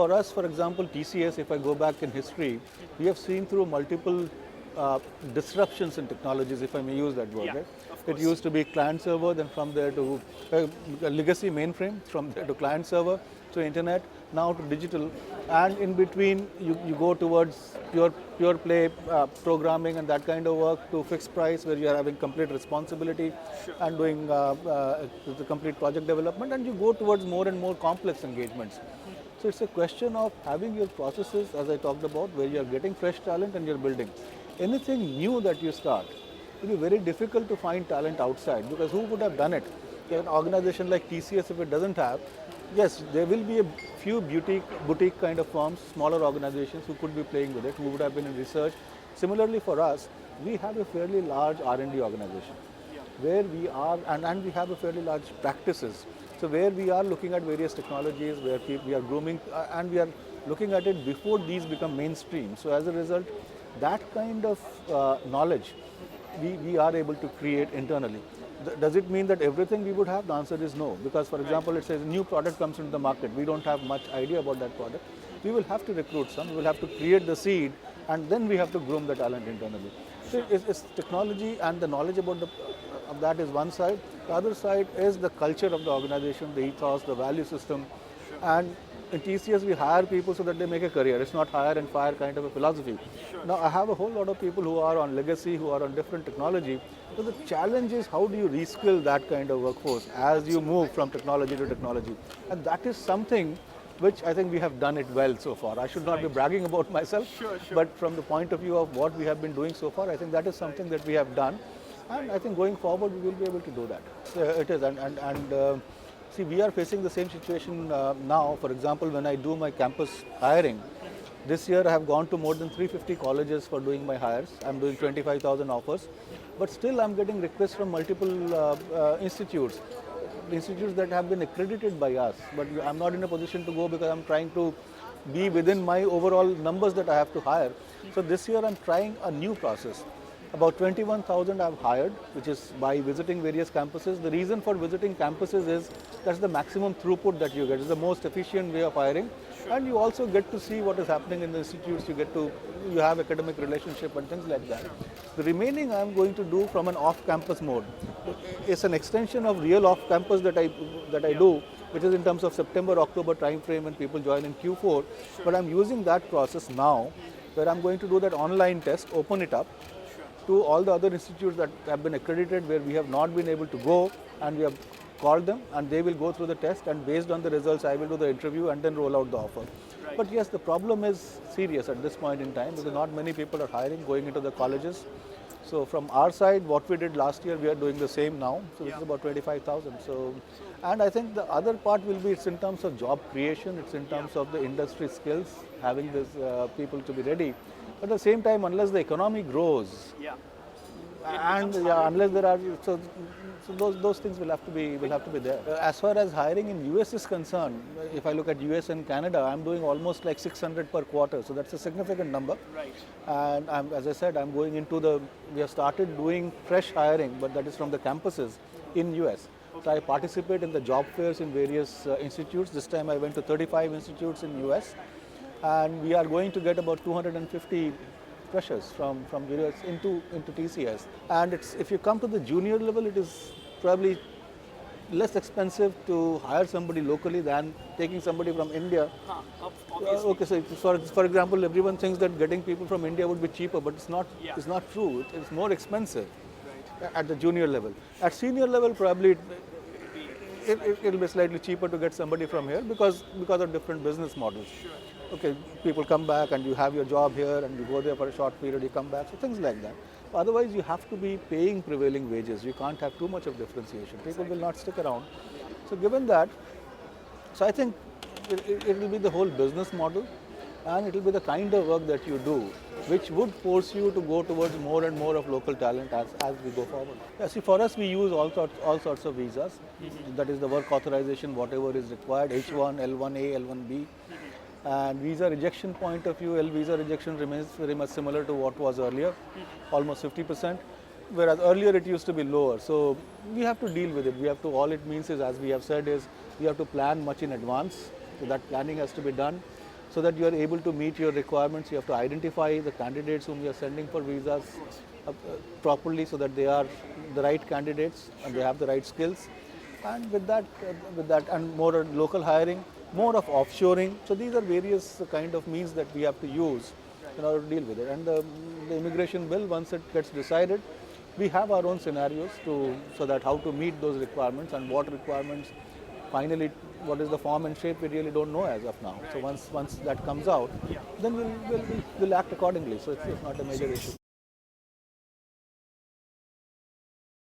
for us, for example, TCS, if I go back in history, we have seen through multiple disruptions in technologies, if I may use that word, Yeah, right? of It course. used to be client server, then from there to legacy mainframe, from there to client server, to internet, now to digital, and in between you go towards pure play programming and that kind of work, to fixed price where you are having complete responsibility Sure. and doing the complete project development, and you go towards more and more complex engagements. So it's a question of having your processes, as I talked about, where you're getting fresh talent and you're building. Anything new that you start, it will be very difficult to find talent outside, because who would have done it? An organization like TCS, if it doesn't have, yes, there will be a few boutique kind of firms, smaller organizations who could be playing with it, who would have been in research. Similarly for us, we have a fairly large R&D organization where we are, and we have a fairly large practices. So where we are looking at various technologies, where we are grooming, and we are looking at it before these become mainstream. So as a result, that kind of knowledge we are able to create internally. Does it mean that everything we would have? The answer is no. Because for example, let's say a new product comes into the market, we don't have much idea about that product. We will have to recruit some, we will have to create the seed, and then we have to groom the talent internally. So it's technology and the knowledge about of that is one side. The other side is the culture of the organization, the ethos, the value system. And in TCS, we hire people so that they make a career. It's not hire and fire kind of a philosophy. Now, I have a whole lot of people who are on legacy, who are on different technology. So the challenge is, how do you reskill that kind of workforce as you move from technology to technology? And that is something which I think we have done it well so far. I should not be bragging about myself, Sure. but from the point of view of what we have been doing so far, I think that is something that we have done. And I think going forward, we will be able to do that. So it is, see, we are facing the same situation now. For example, when I do my campus hiring, this year I have gone to more than 350 colleges for doing my hires. I'm doing 25,000 offers, but still I'm getting requests from multiple institutes that have been accredited by us. But I'm not in a position to go because I'm trying to be within my overall numbers that I have to hire. So this year I'm trying a new process. About 21,000 I've hired, which is by visiting various campuses. The reason for visiting campuses is that's the maximum throughput that you get. It's the most efficient way of hiring. And you also get to see what is happening in the institutes. You have academic relationship and things like that. The remaining I'm going to do from an off-campus mode. It's an extension of real off-campus that I do, which is in terms of September, October time frame when people join in Q4. But I'm using that process now, where I'm going to do that online test, open it up to all the other institutes that have been accredited, where we have not been able to go, and we have called them, and they will go through the test, and based on the results I will do the interview and then roll out the offer. Right. But yes, the problem is serious at this point in time, because not many people are hiring, going into the colleges. So from our side, what we did last year, we are doing the same now. So this is about 25,000. So, and I think the other part will be, it's in terms of job creation, it's in terms of the industry skills, having these people to be ready. But at the same time, unless the economy grows, Yeah. and unless there are, so those things will have to be there. As far as hiring in US is concerned, if I look at US and Canada, I'm doing almost like 600 per quarter. So that's a significant number. Right. And as I said, I'm going into we have started doing fresh hiring, but that is from the campuses in US. So I participate in the job fairs in various institutes. This time I went to 35 institutes in US, and we are going to get about 250 freshers from US into TCS. And if you come to the junior level, it is probably less expensive to hire somebody locally than taking somebody from India. Obviously. Okay, so for example, everyone thinks that getting people from India would be cheaper, but it's not. Yeah. It's not true. It's more expensive Right. at the junior level. At senior level, probably it'll be slightly cheaper to get somebody from here because of different business models. Sure. Okay, people come back and you have your job here and you go there for a short period, you come back, so things like that. Otherwise, you have to be paying prevailing wages. You can't have too much of differentiation. People will not stick around. So given that, so I think it will be the whole business model, and it will be the kind of work that you do, which would force you to go towards more and more of local talent as we go forward. Yeah, see, for us, we use all sorts of visas. That is the work authorization, whatever is required, H1, L1A, L1B. And visa rejection point of view, visa rejection remains very much similar to what was earlier, almost 50%, whereas earlier it used to be lower. So we have to deal with it. All it means is, as we have said, is we have to plan much in advance. So that planning has to be done. so that you are able to meet your requirements. You have to identify the candidates whom you are sending for visas properly, so that they are the right candidates and they have the right skills. And with that, and more local hiring, more of offshoring. So these are various kind of means that we have to use in order to deal with it. And the immigration bill, once it gets decided, we have our own scenarios so that how to meet those requirements and what requirements. Finally, what is the form and shape, we really don't know as of now. So once that comes out, then we'll act accordingly. So it's not a major issue.